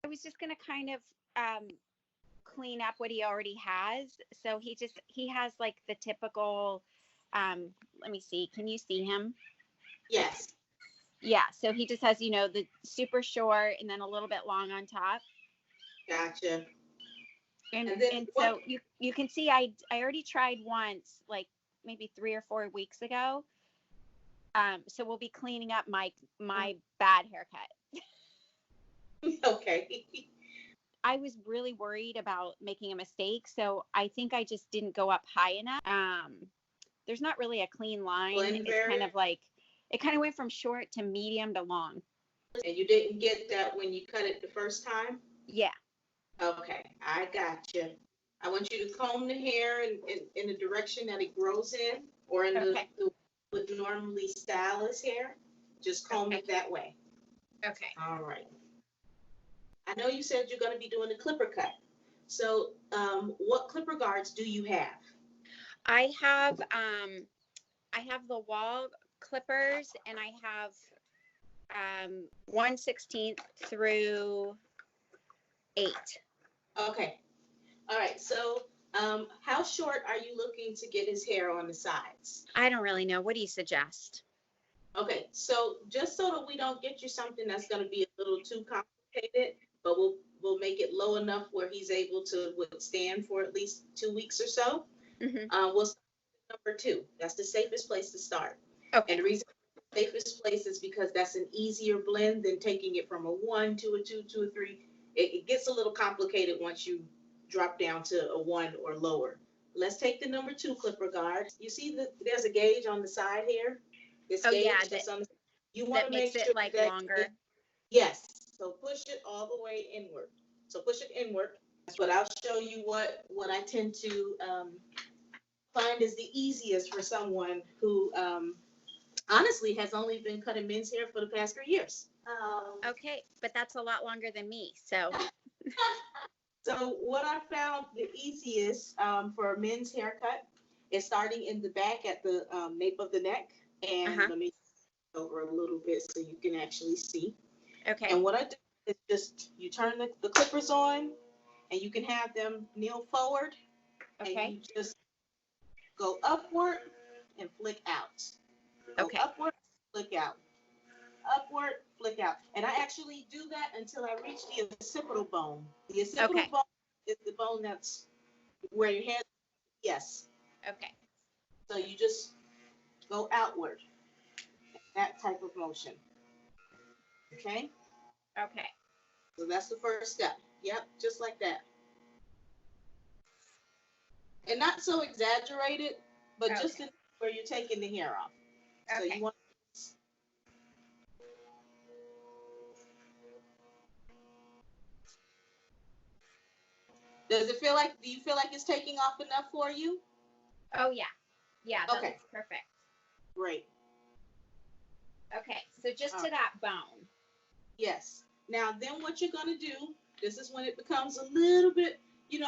I was just going to kind of clean up what he already has. So he has like the typical, let me see. Can you see him? Yes. Yeah. So he just has, the super short and then a little bit long on top. Gotcha. And then and what? so you can see I already tried once, like maybe 3 or 4 weeks ago. So we'll be cleaning up my bad haircut. Okay. I was really worried about making a mistake, so I think I just didn't go up high enough. There's not really a clean line. Blend It's kind barrier. of like it kind of went from short to medium to long. And you didn't get that when you cut it the first time? Yeah. Okay, I gotcha. I want you to comb the hair in the direction that it grows in, or in Okay. the would normally style his hair. Just comb Okay. it that way. Okay. All right. I know you said you're going to be doing a clipper cut. So, what clipper guards do you have? I have the wall clippers, and I have 1/16 through 8. Okay. All right. So, how short are you looking to get his hair on the sides? I don't really know. What do you suggest? Okay. So, just so that we don't get you something that's going to be a little too complicated, but we'll make it low enough where he's able to withstand for at least 2 weeks or so. Mm-hmm. We'll start with number 2. That's the safest place to start. Okay. And the reason the safest place is because that's an easier blend than taking it from a 1 to a 2 to a 3. It gets a little complicated once you drop down to a 1 or lower. Let's take the number 2 clipper guard. You see that there's a gauge on the side here? This Oh gauge yeah, that's on the, you want that to makes make it sure like that longer. yes. So push it all the way inward. So push it inward. But I'll show you what I tend to find is the easiest for someone who honestly has only been cutting men's hair for the past 3 years. Okay, but that's a lot longer than me. So So what I found the easiest for a men's haircut is starting in the back at the nape of the neck. And uh-huh. let me over a little bit so you can actually see. Okay. And what I do is just you turn the clippers on, and you can have them kneel forward, and Okay. you just go upward and flick out. Go Okay. upward, flick out. Upward, flick out. And I actually do that until I reach the occipital bone. The occipital Okay. bone is the bone that's where your head, yes. Okay. So you just go outward, that type of motion. Okay? Okay. So that's the first step. Yep, just like that. And not so exaggerated, but Okay. just where you're taking the hair off. So Okay. you want. Does it feel like? Do you feel like it's taking off enough for you? Oh yeah. Yeah, that Okay. looks perfect. Great. Okay, so just to that bone. Yes. Now, then what you're going to do, this is when it becomes a little bit,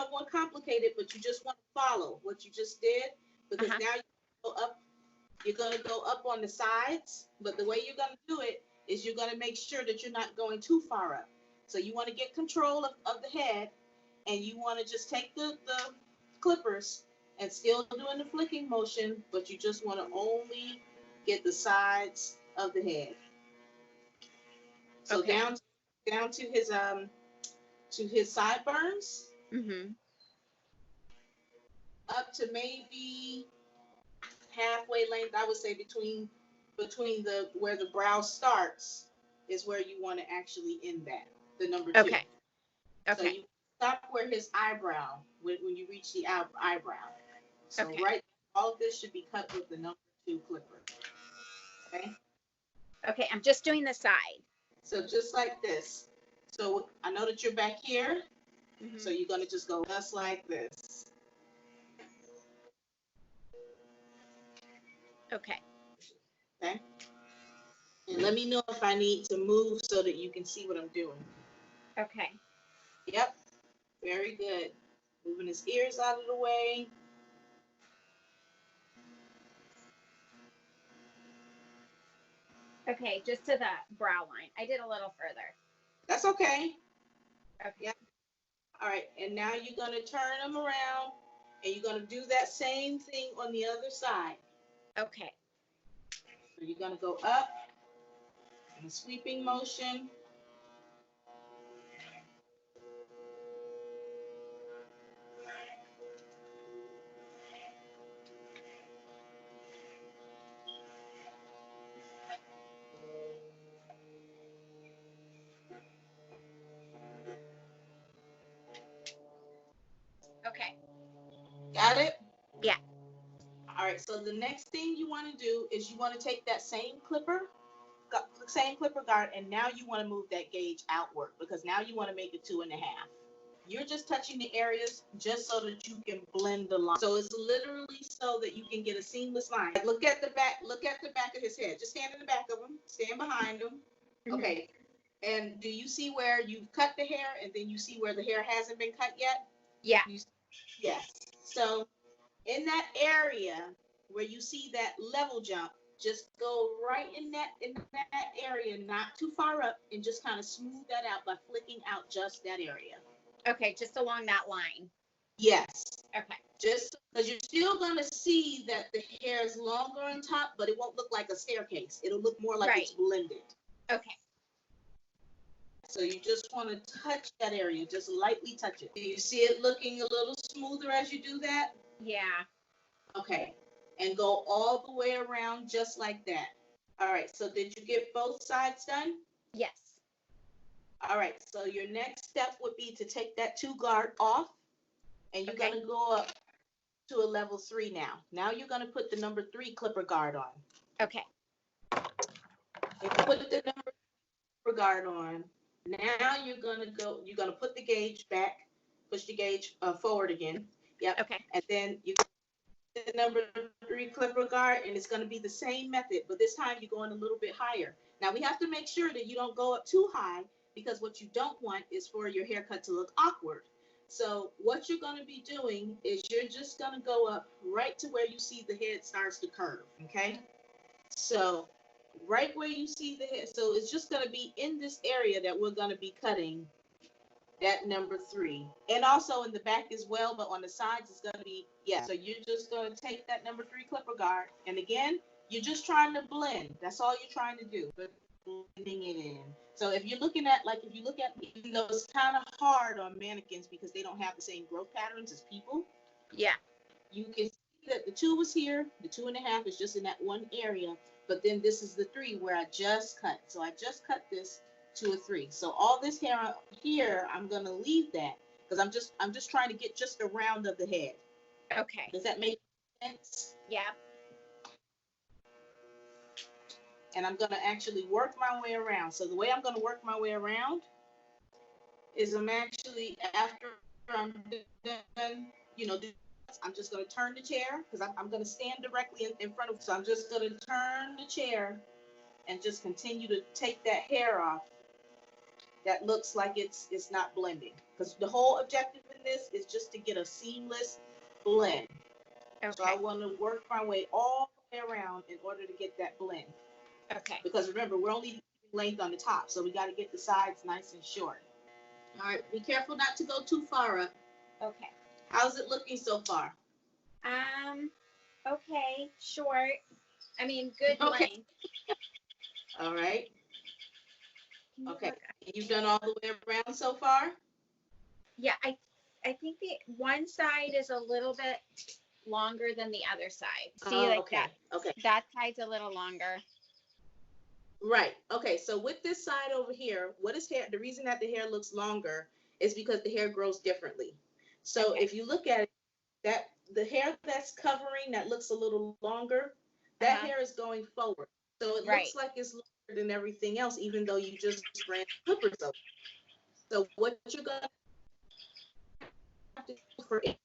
more complicated, but you just want to follow what you just did because now you're going to go up on the sides, but the way you're going to do it is you're going to make sure that you're not going too far up. So you want to get control of the head, and you want to just take the clippers and still doing the flicking motion, but you just want to only get the sides of the head. So okay. down to his sideburns, up to maybe halfway length. I would say between the where the brow starts is where you want to actually end that. The number 2. Okay. So you stop where his eyebrow when you reach the eyebrow. So right, all of this should be cut with the number 2 clipper. Okay. Okay, I'm just doing the side. So just like this. So I know that you're back here. So you're going to just go just like this. Okay. Okay. And let me know if I need to move so that you can see what I'm doing. Okay. Yep. Very good. Moving his ears out of the way. Okay, just to the brow line. I did a little further. That's okay. right, and now you're going to turn them around, and you're going to do that same thing on the other side. Okay. So you're going to go up in a sweeping motion. Okay. Got it? Yeah. All right, so the next thing you want to do is you want to take that same clipper guard, and now you want to move that gauge outward because now you want to make it 2.5. You're just touching the areas just so that you can blend the line. So it's literally so that you can get a seamless line. Like look at the back of his head. Just stand in the back of him, stand behind him. Mm-hmm. Okay. And do you see where you've cut the hair and then you see where the hair hasn't been cut yet? Yeah. Yes. So in that area where you see that level jump, just go right in that area, not too far up, and just kind of smooth that out by flicking out just that area. Okay, just along that line. Yes. Okay. Just because you're still going to see that the hair is longer on top, but it won't look like a staircase. It'll look more like it's blended. Okay. So you just want to touch that area, just lightly touch it. Do you see it looking a little smoother as you do that? Yeah. Okay. And go all the way around just like that. All right. So did you get both sides done? Yes. All right. So your next step would be to take that 2 guard off, and you're going to go up to a level 3 now. Now you're going to put the number 3 clipper guard on. Okay. If you put the number 3 guard on, now you're going to put the gauge back, push the gauge forward again. Yep. Okay. And then you the number 3 clipper guard, and it's going to be the same method, but this time you're going a little bit higher. Now we have to make sure that you don't go up too high, because what you don't want is for your haircut to look awkward. So what you're going to be doing is you're just going to go up right to where you see the head starts to curve. Okay. So right where you see the head. So it's just going to be in this area that we're going to be cutting that number 3, and also in the back as well, but on the sides it's going to be, yeah. So you're just going to take that number 3 clipper guard, and again, you're just trying to blend. That's all you're trying to do, but blending it in. So if you look at, even though it's kind of hard on mannequins because they don't have the same growth patterns as people. Yeah. You can see that the 2 was here, the 2.5 is just in that one area, but then this is the 3 where I just cut. So I just cut this to a 3. So all this hair here, I'm going to leave that because I'm just trying to get just the round of the head. Okay. Does that make sense? Yeah. And I'm going to actually work my way around. So the way I'm going to work my way around is I'm actually, after I'm done, I'm just going to turn the chair because I'm going to stand directly in front of, so I'm just going to turn the chair and just continue to take that hair off that looks like it's not blending, because the whole objective in this is just to get a seamless blend. Okay. So I want to work my way all the way around in order to get that blend. Okay. Because remember, we're only length on the top, so we got to get the sides nice and short. All right, be careful not to go too far up. Okay. How's it looking so far? Okay, short. I mean, good Okay. length. All right. Okay. Look? You've done all the way around so far? Yeah, I think the one side is a little bit longer than the other side. See, okay. Okay. That side's a little longer. Right. Okay. So with this side over here, the reason that the hair looks longer is because the hair grows differently. So if you look at it, that the hair that's covering that looks a little longer, that hair is going forward. So it looks like it's longer than everything else, even though you just ran clippers over. So what you're going to have to do for it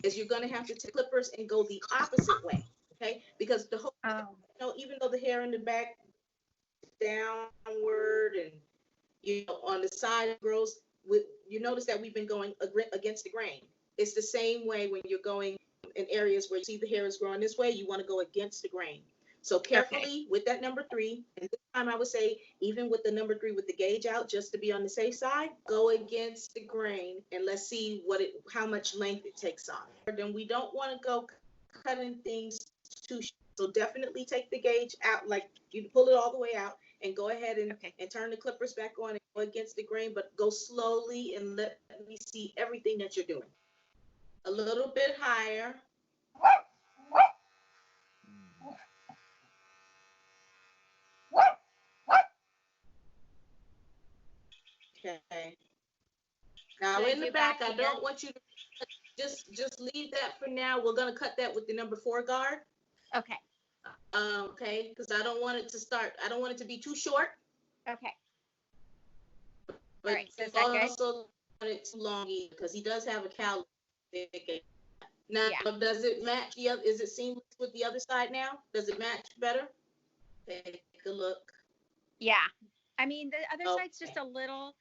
is you're going to have to take clippers and go the opposite way. Okay. Because the whole, even though the hair in the back downward and on the side grows, you notice that we've been going against the grain. It's the same way when you're going in areas where you see the hair is growing this way, you want to go against the grain. So carefully with that number 3, and this time I would say even with the number 3 with the gauge out, just to be on the safe side, go against the grain and let's see how much length it takes off. Then we don't want to go cutting things too short. So definitely take the gauge out, like you pull it all the way out and go ahead and turn the clippers back on and go against the grain, but go slowly and let me see everything that you're doing. A little bit higher. Okay. Now in the back, I don't want you to just leave that for now. We're gonna cut that with the number 4 guard. Okay. Okay, because I don't want it to start. I don't want it to be too short. Okay. But all right. So also don't want it too long either, because he does have a caliber. Now, does it match the other? Is it seamless with the other side now? Does it match better? Take a look. Yeah. I mean, the other side's just a little.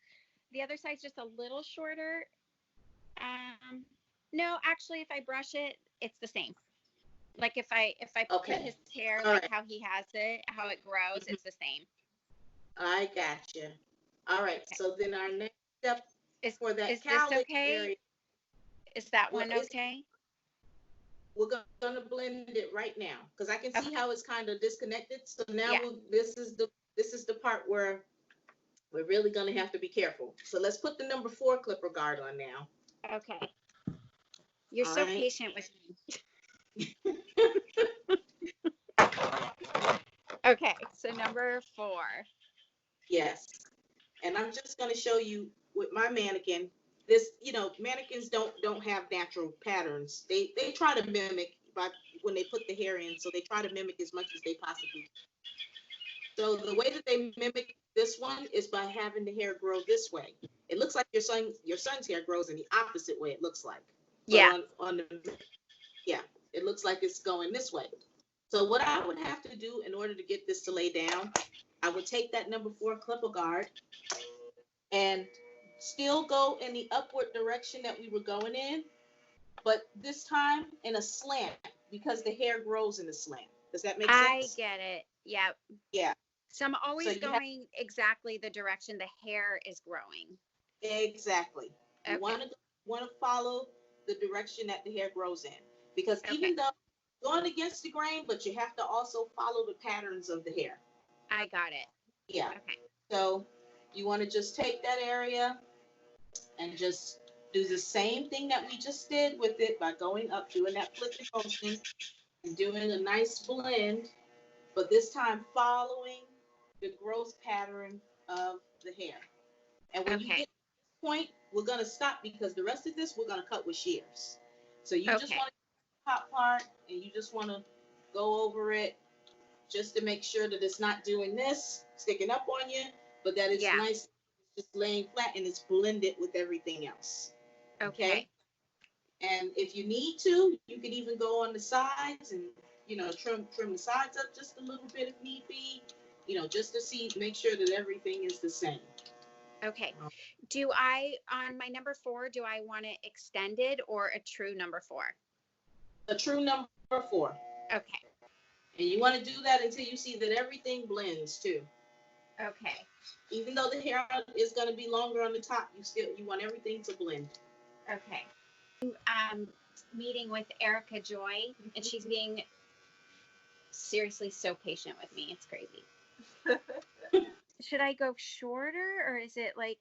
The other side's just a little shorter. No, actually, if I brush it, it's the same. Like if I put his hair how he has it, how it grows, it's the same. I gotcha. All right. So then our next step is for that cowlick area. Okay? Is that one okay? We're gonna blend it right now because I can see how it's kind of disconnected. So now this is the part where we're really gonna have to be careful. So let's put the number 4 clipper guard on now. Okay. You're so patient with me. Okay, so number 4. Yes. And I'm just going to show you with my mannequin. This, mannequins don't have natural patterns. They try to mimic when they put the hair in, so they try to mimic as much as they possibly can. So the way that they mimic this one is by having the hair grow this way. It looks like your son's hair grows in the opposite way, it looks like. Yeah. It looks like it's going this way. So what I would have to do in order to get this to lay down, I would take that number 4 clipper guard and still go in the upward direction that we were going in, but this time in a slant because the hair grows in a slant. Does that make sense? I get it. Yeah. Yeah. So I'm always going exactly the direction the hair is growing. Exactly. You want to follow the direction that the hair grows in, because even though going against the grain, but you have to also follow the patterns of the hair. I got it. Yeah. Okay. So you want to just take that area and just do the same thing that we just did with it by going up, doing that flipping motion, and doing a nice blend, but this time following the growth pattern of the hair. And when you get to this point, we're going to stop because the rest of this we're going to cut with shears. So you just want to top part and you just want to go over it just to make sure that it's not doing this, sticking up on you, but that it's nice, just laying flat and it's blended with everything else. Okay. And if you need to, you can even go on the sides and, trim the sides up just a little bit if need be, just to make sure that everything is the same. Okay. Do I, on my number 4, do I want it extended or a true number 4? A true number 4. Okay. And you want to do that until you see that everything blends too. Okay. Even though the hair is going to be longer on the top, you want everything to blend. Okay. Meeting with Erikajoy, and she's being seriously so patient with me. It's crazy. Should I go shorter or is it like?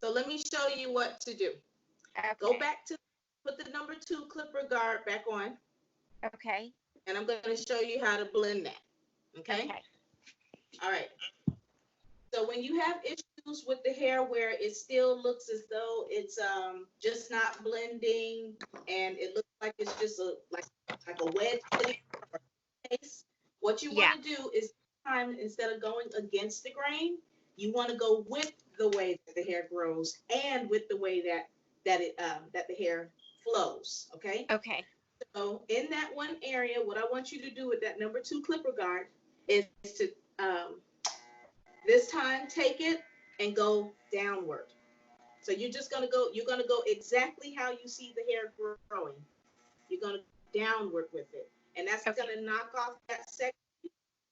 So let me show you what to do. Okay. Go back to put the number 2 clipper guard back on. Okay. And I'm going to show you how to blend that. Okay? All right. So when you have issues with the hair where it still looks as though it's just not blending and it looks like it's just like a wedge case, what you want to do is instead of going against the grain, you want to go with the way that the hair grows and with the way that the hair flows. Okay. Okay. So in that one area, what I want you to do with that number 2 clipper guard is to this time take it and go downward. So you're going to go exactly how you see the hair growing. You're going to go downward with it. and that's going to knock off that section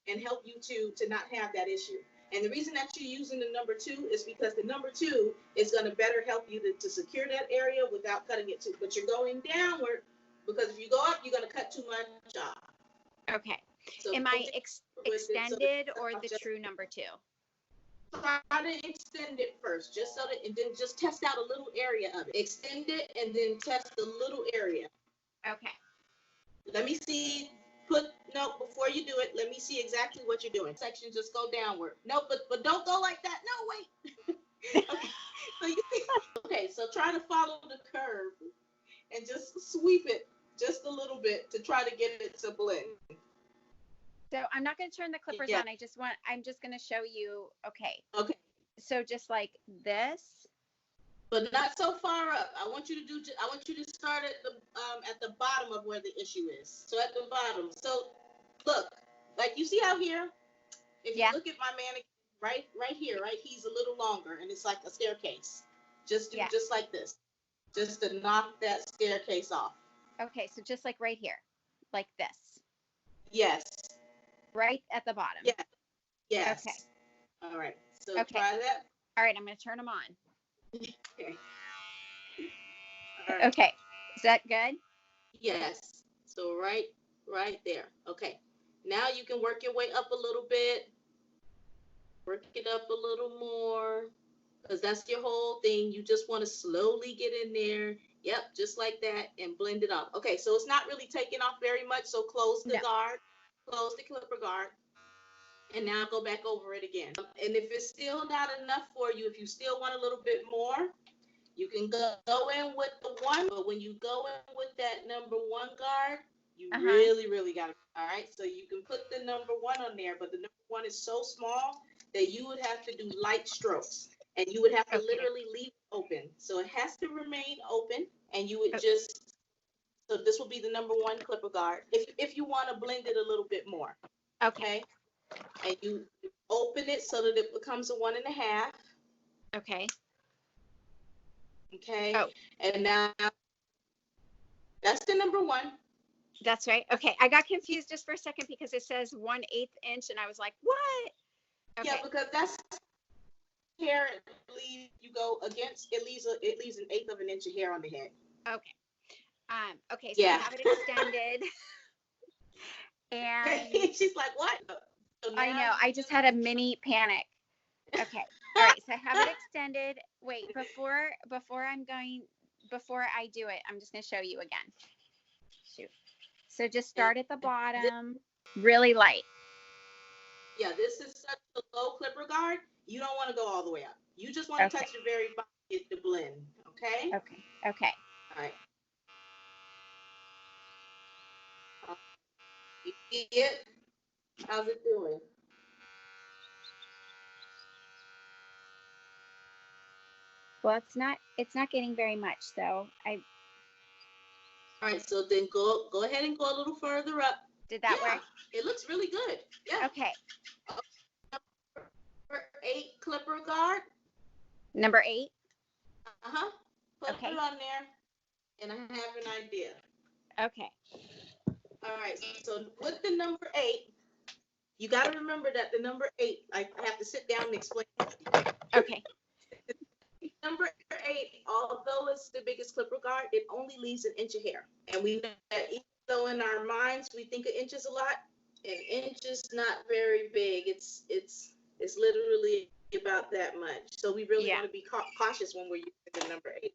and help you to not have that issue. And the reason that you're using the number 2 is because the number 2 is going to better help you to secure that area without cutting it too. But you're going downward because if you go up, you're going to cut too much off. Okay. So am I extended or the true number 2? Try to extend it first, just so that, and then just test out a little area of it. Extend it and then test the little area. Okay. Let me see. Before you do it, let me see exactly what you're doing. Section, just go downward. No, but don't go like that. No, wait. Okay. So you see, okay, so try to follow the curve and just sweep it just a little bit to try to get it to blend. So I'm not going to turn the clippers on. I'm just going to show you. Okay. Okay. So just like this. But not so far up. I want you to start at the bottom of where the issue is. So at the bottom. So look, like you see out here, if you look at my mannequin, right here, right, he's a little longer and it's like a staircase. Just like this. Just to knock that staircase off. Okay, so just like right here. Like this. Yes. Right at the bottom. Yeah. Yes. Okay. All right. So try that. All right, I'm going to turn them on. Okay. All right. Okay. Is that good? Yes. So right there. Okay. Now you can work your way up a little bit. Work it up a little more. Because that's your whole thing. You just want to slowly get in there. Yep, just like that, and blend it up. Okay, so it's not really taking off very much, so close the guard. Close the clipper guard. And now go back over it again. And if it's still not enough for you, if you still want a little bit more, you can go in with the 1. But when you go in with that number 1 guard, you really, really got to. All right, so you can put the number 1 on there, but the number 1 is so small that you would have to do light strokes. And you would have to literally leave it open. So it has to remain open, and you would just, so this will be the number 1 clipper guard, if you want to blend it a little bit more. Okay. And you open it so that it becomes a 1.5. Okay. Okay. Oh. And now that's the number 1. That's right. Okay. I got confused just for a second because it says 1/8 inch, and I was like, what? Okay. Yeah, because that's hair. You go against. It leaves an 1/8 of an inch of hair on the head. Okay. Okay. So I have it extended. And she's like, what? So I know. I just had a mini panic. Okay. All right. So I have it extended. Wait, before I do it, I'm just going to show you again. Shoot. So just start at the bottom, really light. Yeah, this is such a low clipper guard. You don't want to go all the way up. You just want to touch the very bottom to get the blend. Okay? Okay. All right. You see it? How's it doing? Well, it's not getting very much, so All right, so then go ahead and go a little further up. Did that work? It looks really good. Yeah. Okay. Number 8 clipper guard. Number 8? Put it on there, and I have an idea. Okay. All right, so with the number 8, you got to remember that the number 8, I have to sit down and explain. Okay. Number 8, although it's the biggest clipper guard, it only leaves an inch of hair. And we know that even though in our minds we think an inch is a lot, an inch is not very big. It's literally about that much. So we really want to be cautious when we're using the number 8.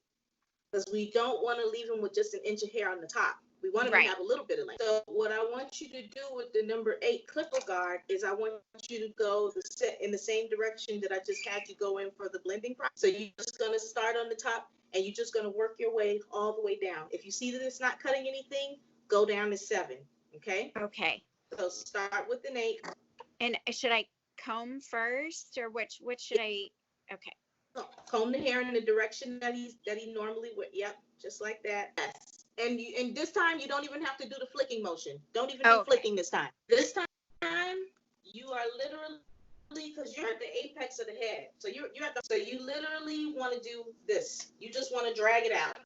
Because we don't want to leave them with just an inch of hair on the top. We want them to have a little bit of length. So what I want you to do with the number 8 clipper guard is I want you to go in the same direction that I just had you go in for the blending process. So you're just going to start on the top and you're just going to work your way all the way down. If you see that it's not cutting anything, go down to 7. Okay? Okay. So start with an 8. And should I comb first or which should I? Okay. Comb the hair in the direction that he normally would. Yep, just like that. Yes. And this time you don't even have to do the flicking motion. Don't even do flicking this time. This time you are literally, because you're at the apex of the head. So so you literally want to do this. You just want to drag it out.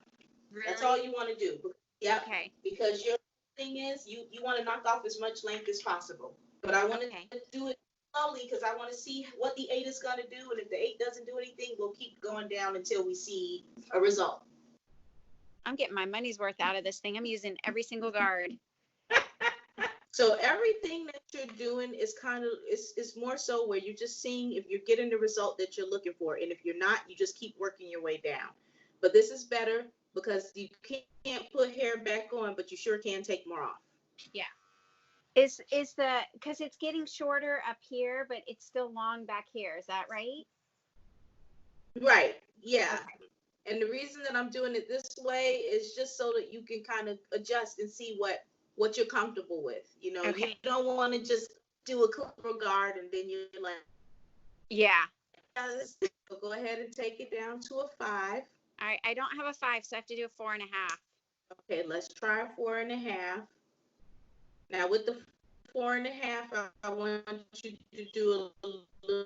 Really? That's all you want to do. Yeah. Okay. Because you're thing is, you want to knock off as much length as possible. But I want to do it slowly because I want to see what the 8 is going to do. And if the 8 doesn't do anything, we'll keep going down until we see a result. I'm getting my money's worth out of this thing. I'm using every single guard. So everything that you're doing is kind of, is more so where you're just seeing if you're getting the result that you're looking for. And if you're not, you just keep working your way down. But this is better because you can't put hair back on, but you sure can take more off. Yeah. Is because it's getting shorter up here, but it's still long back here. Is that right? Right. Yeah. Okay. And the reason that I'm doing it this way is just so that you can kind of adjust and see what you're comfortable with. You know, you don't want to just do a clipper guard and then you're like, yeah. So go ahead and take it down to a 5. I don't have a 5, so I have to do a 4.5. Okay, let's try a 4.5. Now with the 4.5, I want you to do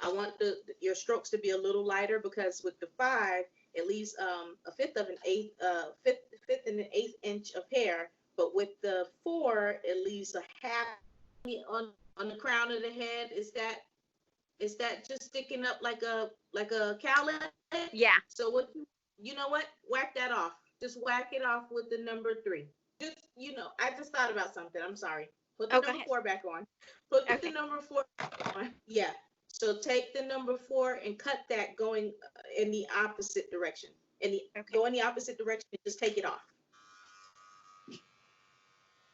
I want your strokes to be a little lighter because with the 5, it leaves a fifth and an eighth inch of hair, but with the 4, it leaves a half on the crown of the head. Is that just sticking up like a cowlick? Yeah. So what you know what? Whack that off. Just whack it off with the number 3. Just I just thought about something. I'm sorry. Put the number 4 back on. Put the number 4 back on. Yeah. So take the number 4 and cut that going in the opposite direction. Go in the opposite direction and just take it off.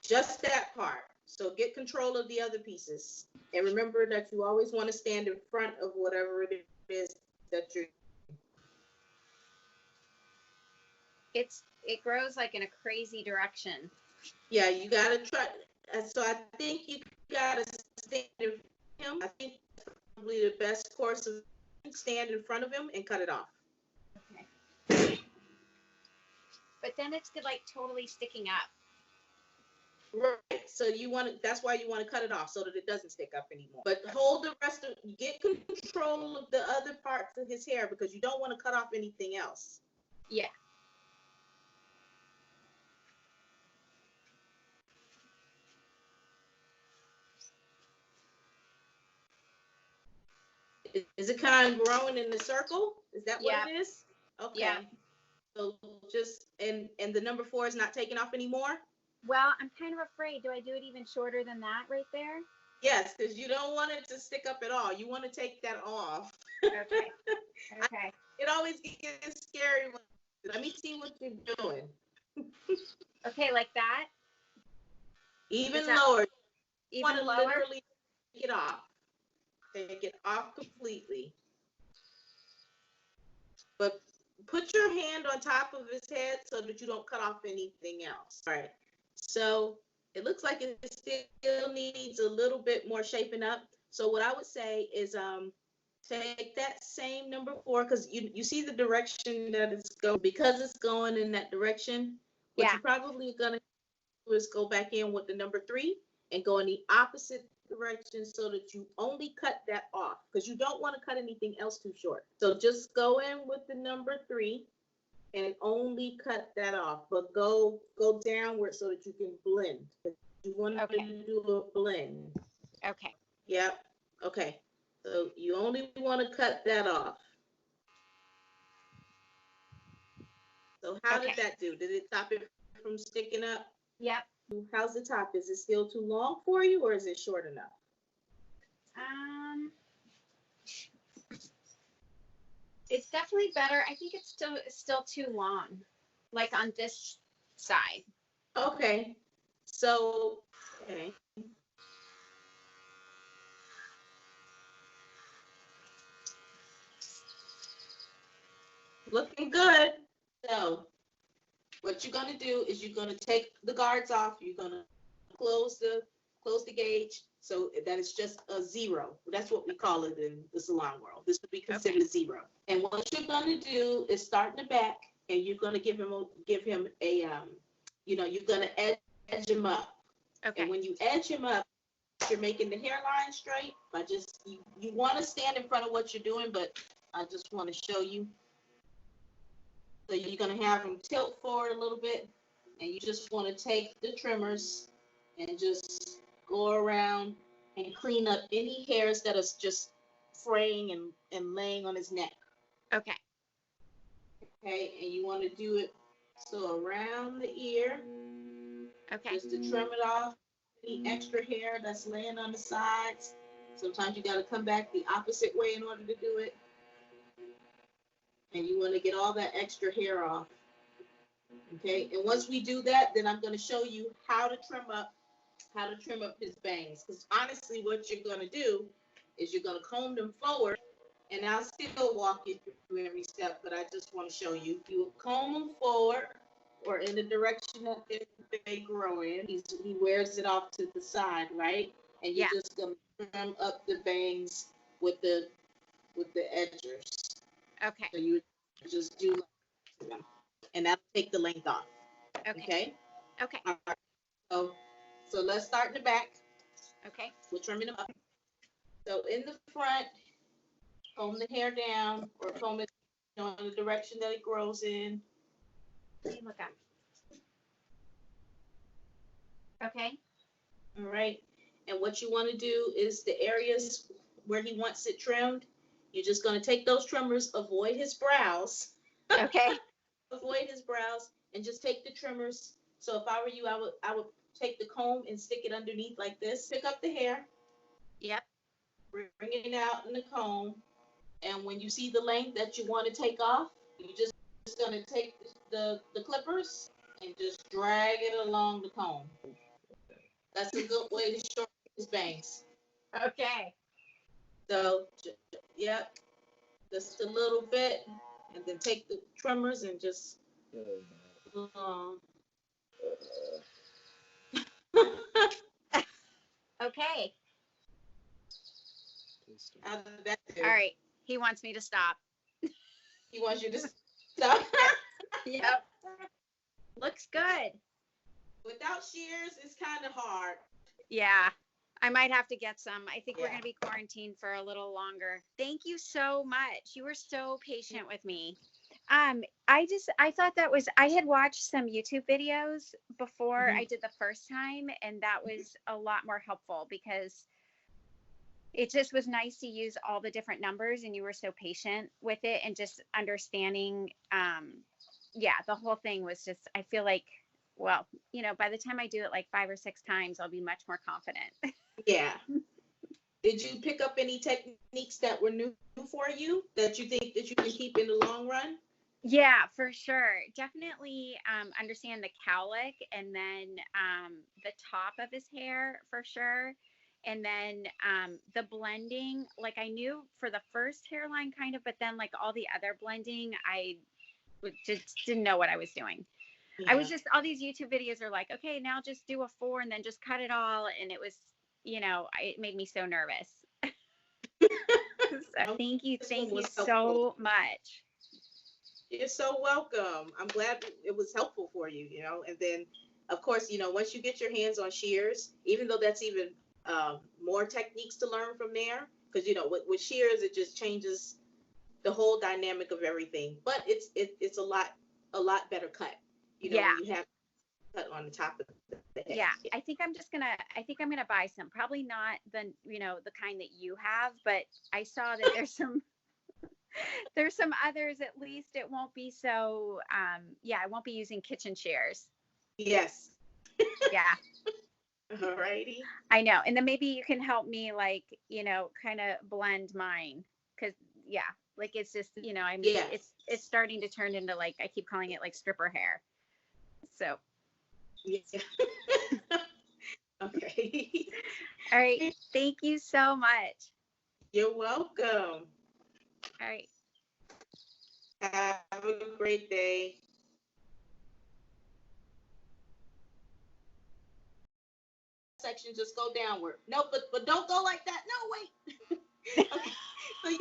Just that part. So get control of the other pieces. And remember that you always want to stand in front of whatever it is that you're. It grows like in a crazy direction. Yeah, you gotta try. So I think you gotta stand in front of him. I think that's probably the best course of stand in front of him and cut it off. Okay. But then it's like totally sticking up. Right. So that's why you want to cut it off so that it doesn't stick up anymore. But hold the rest of, get control of the other parts of his hair because you don't want to cut off anything else. Yeah. Is it kind of growing in the circle? Is that what it is? Okay. Yeah. So just, and the number 4 is not taking off anymore? Well, I'm kind of afraid. Do I do it even shorter than that right there? Yes, because you don't want it to stick up at all. You want to take that off. Okay. Okay. It always gets scary. Let me see what you're doing. Okay, like that? Even lower. Even you want to lower? literally take it off. Take it off completely. But put your hand on top of his head so that you don't cut off anything else. All right. So it looks like it still needs a little bit more shaping up. So what I would say is take that same number 4 because you see the direction that it's going. Because it's going in that direction, what you're probably going to do is go back in with the number 3 and go in the opposite direction so that you only cut that off because you don't want to cut anything else too short. So just go in with the number 3 and only cut that off, but go downward so that you can blend. You want to do a blend. Okay. Yep. Okay. So you only want to cut that off. So how did that do? Did it stop it from sticking up? Yep. How's the top? Is it still too long for you or is it short enough? It's definitely better. I think it's still too long, like on this side. Okay. So, okay. Looking good. So, what you're gonna do is you're gonna take the guards off. You're gonna close the gauge so that it's just a 0. That's what we call it in the salon world. This would be considered a 0. And what you're gonna do is start in the back, and you're gonna give him a you're gonna edge him up. Okay. And when you edge him up, you're making the hairline straight. By just you want to stand in front of what you're doing, but I just want to show you. So you're gonna have him tilt forward a little bit, and you just want to take the trimmers and just go around and clean up any hairs that is just fraying and laying on his neck. Okay. Okay, and you want to do it so around the ear, Okay. just to trim it off, any extra hair that's laying on the sides. Sometimes you got to come back the opposite way in order to do it. And you want to get all that extra hair off. Okay, and once we do that, then I'm going to show you how to trim up his bangs. Because honestly, what you're going to do is you're going to comb them forward, and I'll still walk you through every step, but I just want to show you. You will comb them forward or in the direction that they grow in. He wears it off to the side, right? And you're just going to trim up the bangs with the edgers. Okay. So you just do like that, and that'll take the length off. Okay. Okay. All right. So let's start in the back. Okay. We're trimming them up. So in the front, comb the hair down or comb it, in the direction that it grows in. Look up. Okay. All right. And what you want to do is the areas where he wants it trimmed, you're just going to take those trimmers, avoid his brows. Okay. Avoid his brows and just take the trimmers. So if I were you, I would take the comb and stick it underneath like this. Pick up the hair. Yep. Bring it out in the comb. And when you see the length that you want to take off, you're just going to take the clippers and just drag it along the comb. That's a good way to shorten his bangs. Okay. So, yep, just a little bit, and then take the trimmers and just. Okay. How did that do? All right. He wants me to stop. He wants you to stop. Yep. Looks good. Without shears, it's kind of hard. Yeah. I might have to get some. I think we're Yeah. going to be quarantined for a little longer. Thank you so much. You were so patient with me. I thought I had watched some YouTube videos before I did the first time, and that was a lot more helpful because it just was nice to use all the different numbers, and you were so patient with it and just understanding. The whole thing was just, I feel like, well, by the time I do it like 5 or 6 times, I'll be much more confident. Yeah. Did you pick up any techniques that were new for you that you think that you can keep in the long run? Yeah, for sure. Definitely understand the cowlick and then the top of his hair for sure. And then the blending, like I knew for the first hairline kind of, but then like all the other blending, I just didn't know what I was doing. Yeah. I was just, all these YouTube videos are like, okay, now just do a 4 and then just cut it all. And it was, it made me so nervous. So thank you so much. You're so welcome. I'm glad it was helpful for you, and then of course, once you get your hands on shears, even though that's even more techniques to learn from there, because with shears, it just changes the whole dynamic of everything, but it's a lot better cut, you have cut on the top of the head. Yeah. I think I'm gonna buy some, probably not the the kind that you have, but I saw that there's some others. At least it won't be so I won't be using kitchen shears. Yes. Yeah. All righty. I know. And then maybe you can help me kind of blend mine, because like it's just it's starting to turn into, like, I keep calling it like stripper hair. So yeah. Okay. All right. Thank you so much. You're welcome. All right. Have a great day. Section, just go downward. No, but don't go like that. No, wait. Okay. So you